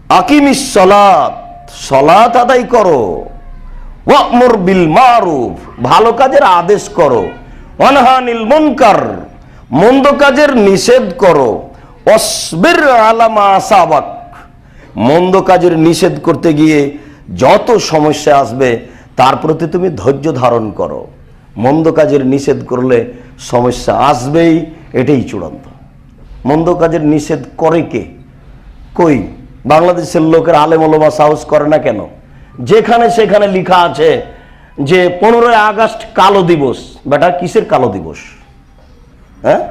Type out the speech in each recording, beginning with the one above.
আকিমিস সালাত, সালাত আদায় করো, ওয়া'মুর বিল মারুফ, ভালো কাজের আদেশ করো, ওয়ানহা আনিল মুনকার, মন্দ কাজের নিষেধ করো, ওয়াসবির আলা মা আসাবাক, মন্দ কাজের নিষেধ করতে গিয়ে যত সমস্যা আসবে তার প্রতি তুমি ধৈর্য ধারণ করো। মন্দ কাজের নিষেধ করলে সমস্যা আসবেই, এটাই চূড়ান্ত। মন্দ কাজের নিষেধ করে কে? কই বাংলাদেশের লোকের আলেম ওলামা সাহস করে না কেন? যেখানে সেখানে লেখা আছে যে 15ই আগস্ট কালো দিবস। বেটা কিসের কালো দিবস? হ্যাঁ,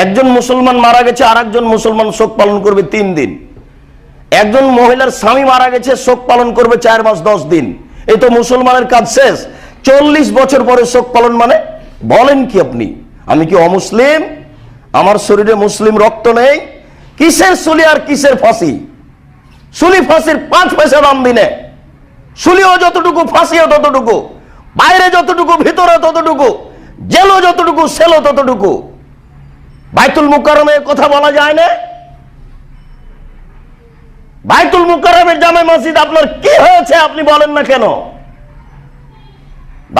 একজন মুসলমান মারা গেছে, আর একজন মুসলমান শোক পালন করবে 3 দিন। একজন মহিলার স্বামী মারা গেছে, শোক পালন করবে 4 মাস 10 দিন। এই তো মুসলমানের কাজ শেষ। 40 বছর পরে শোক পালন মানে? বলেন কি আপনি? আমি কি অমুসলিম? আমার শরীরে মুসলিম রক্ত নেই? কিসের সুলি আর কিসের ফাঁসি? সুলি ফাঁসির 5 পয়সা দাম দিনে। সুলিও যতটুকু, ফাঁসিও ততটুকু, বাইরে যতটুকু ভিতরে ততটুকু, জেলও যতটুকু সেলও ততটুকু। বাইতুল মুকাররমে কথা বলা যায় না? বাইতুল মুকাররমের জামে মসজিদ আপনার কি হয়েছে আপনি বলেন না কেন?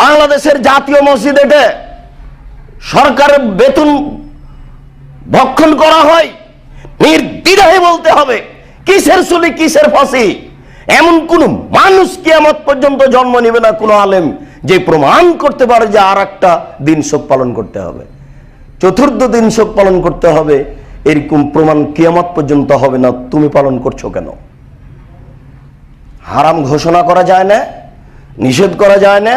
বাংলাদেশের জাতীয় মসজিদ, এটা সরকারের বেতন ভক্ষণ করা হয়। নির্দ্বিধায় বলতে হবে কিসের সুলি কিসের ফাঁসি। এমন কোন মানুষ কিয়ামত পর্যন্ত জন্ম নেবে না, কোন আলেম, যে প্রমাণ করতে পারে যে আর একটা দিন শোক পালন করতে হবে, 4র্থ দিন শোক পালন করতে হবে, এরকম প্রমাণ কিয়ামত পর্যন্ত হবে না। তুমি পালন করছো কেন? হারাম ঘোষণা করা যায় না, নিষেধ করা যায় না,